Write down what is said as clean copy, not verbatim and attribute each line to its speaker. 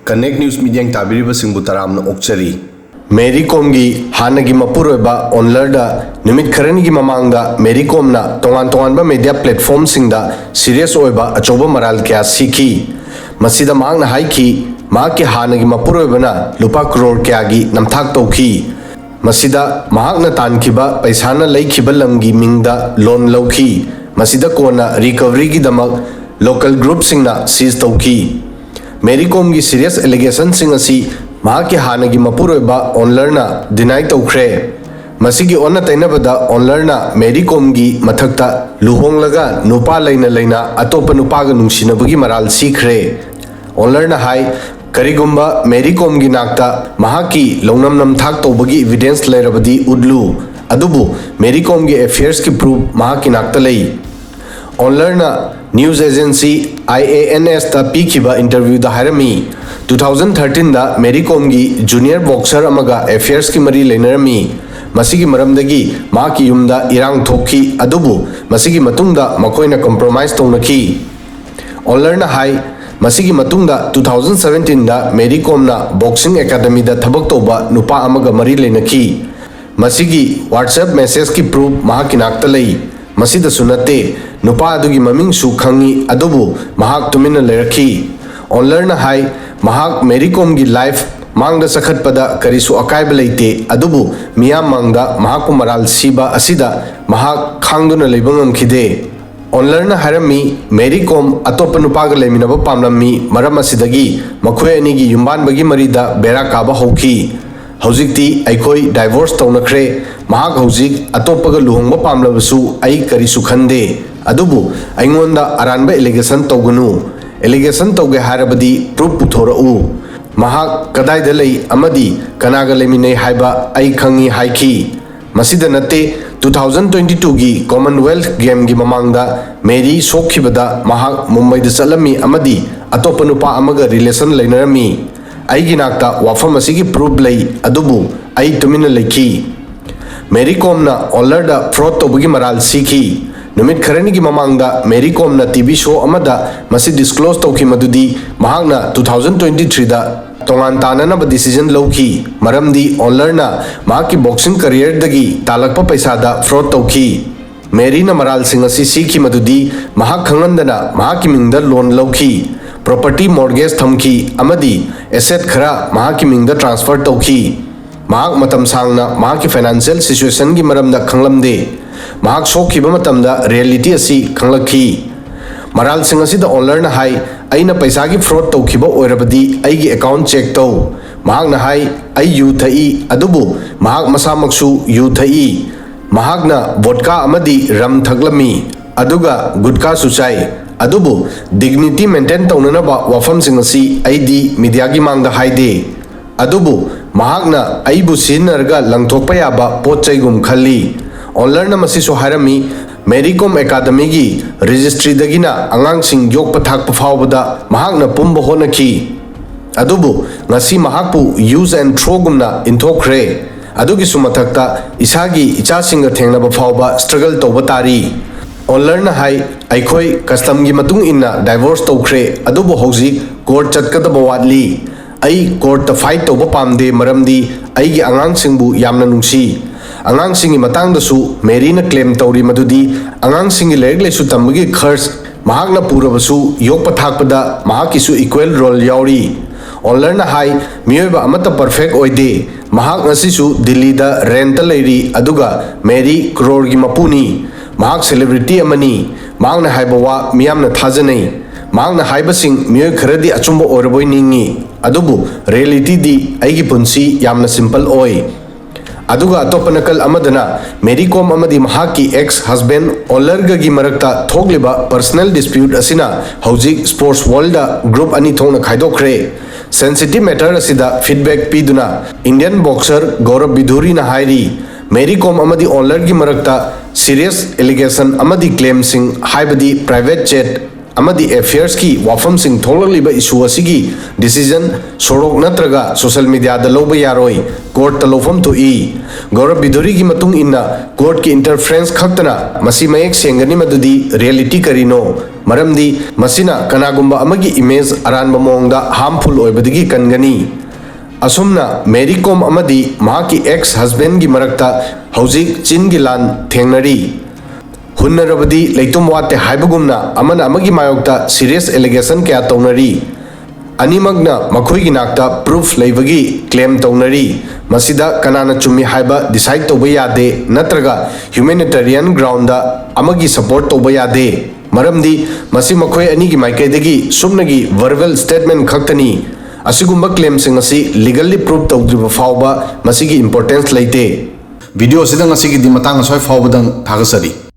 Speaker 1: Connect News Media Tabiriba Singbu Taramna Okchari Mary Komgi Hanagi Mapuroba Onlarda Numit Karanigi Mamanga Mary Komna Tonganba media platform singda serious oiba achoba maral kya siki Masida Mangna Haiki Maki Hanagi Mapurobana Lupa Crore Kyagi Namthak Toki Masida Mahakna Tankiba Paisana Laikiba Lamgi Mingda Loan Loki Masida Kona Recovery Gidamak Local Group Singna Seize Toki Mary Komgi serious allegation singasi Mahaki Hanagi Mapuroba Onlerna deny Tokre Masigi Ona Tainabada Onlerna Mary Komgi Matakta Luhonglaga Nupa Laina Atopa Nupaga Nushinabugi Maral Sikre Onlerna Hai Karigumba Mary Komgi Nakta Mahaki Longnam Nam Thak Tobagi evidence Lerabadi Udlu Adubu Mary Komgi affairs ki proof Mahaki Nakta Lay Onlerna News agency IANS ta pikiba interview da harami 2013 da Mary Komgi junior boxer amaga affairs ki mari lenarami masigi maramdagi ma ki yumda irang thokki adubu masigi matungda makoina compromise tonaki Onlerna hai masigi matungda 2017 da Mary Komna boxing academy da thabak toba nupa amaga mari lenaki masigi WhatsApp message ki proof mahaki nakta lei Masida sunate nupa adugi maming su khangi adubu mahak tumina leraki Onlerna hai mahak Mary Komgi life mangda sakhat pada karisu akaiba leite adubu miyam mangda mahaku maral siba asida mahak khangduna leibangam khide Onlerna harami Mary Kom atopa nupaga leminaba pamlammi maram asidagi makhoi anigi yumban bagi marida bera kaba hoki Haujikti aikoi divorce taunakre mahak haujik atopaga luhongba pamlabasu ai karisu khande adubu aingonda aranba allegation togunu allegation toge harabadi proof puthorau mahak kadai dalai amadi kanaga leminai haiba ai khangi haiki masida nate 2022 gi Commonwealth Game gi mamangda Mary sokhibada mahak Mumbai da salami amadi atopa nupa amaga relation lainarami Aigi nakta wafam asigi proof lay adubu ai tumina leki Mary Komna Onlarda fraud tobugi maral siki numit kharani gi mamangda Mary Komna TV show amada masi disclose toki madudi mahakna 2023 da tongan tanana ba decision lowki maramdi Onlerna mahaki boxing career dagi talakpa paisa da fraud toki Mary na maral singasi siki madudi mahak khangandana mahaki mingda loan lowki property mortgage thamki amadi asset khara mahaki mingda transfer tauki mahak matam sangna mahaki financial situation gi maramda khanglamde mahak sokhiba matamda reality asi khanglakhi maral sing asida Onlerna hai aina paisa gi fraud taukiba oirabadi aigi account check tau mahak na hai ai yu thai adubu mahak masamaksu yu thai mahak na vodka amadi ram thaglami aduga gudka suchai adubu dignity maintain taunanaba wafam singasi aidi media gi mangda haide adubu mahakna aibu sinarga langthokpa yaba potchaigum khali Onlerna masi so harami Mary Kom Academy gi registry dagina angang sing yokpa thakpa phawbada mahakna pumba honaki adubu ngasi mahakpu use and throw gumna inthokre adugi sumathakta isagi icha singa thengnaba phawba struggle toba tari Onlerna hai aikoi custom gi matung inna divorce tokre adubu hauji court chatkadaba watli ai court ta fight toba pamde maramdi ai gi angang singbu yamna nungsi angang singi matang da su Mary na claim tawri madudi angang singi legle su tambagi khars mahakna purabasu yokpa thakpada mahaki su equal role yauri Onlerna hai miyoba amata perfect oide mahak ngasi su Delhi da rent leiri aduga Mary crore gi mapuni mahak celebrity amani mangna haibawa miyamna thajanai mangna haibasing miyoy kharadi achumba oraboi ningi adubu reality di aigi punsi yamna simple oi aduga atopanakal amadana Mary Kom amadi mahaki ex husband Onlerga gi marakta thogliba personal dispute asina hauji sports world da group ani thongna khaidokre sensitive matter asida feedback piduna Indian boxer Gaurav Bidhuri na hairi Mary Kom amadi Onlerga gi marakta serious allegation amadi claim sing haibadi private chat amadi affairs ki wafam sing tholaliba issue asigi decision sorok natraga social media da loba yaroi court ta lofam to e Gaurav Biduri ki matung inna court ki interference khaktana masi mayek sengani madudi reality karino maramdi masina kanagumba amagi image aranba mongda harmful oibadigi kangani asumna Mary Kom amadi mahaki ex husband gi marakta hojik chin gi lan thengnari Hunnarabadi leitum wate haibagumna amana amagi mayokta serious allegation kaya taunari animagna makhoi gi nakta proof leibagi claim taunari masida kanana chumi haiba decide toba yade natraga humanitarian ground da amagi support toba yade maramdi masi makhoi ani gi maikaidagi sumnagi verbal statement khaktani asigumba claim sing asi legally proof tawdriba fawba masigi importance leite video sidang asigi di matang soi fawbadang thagasari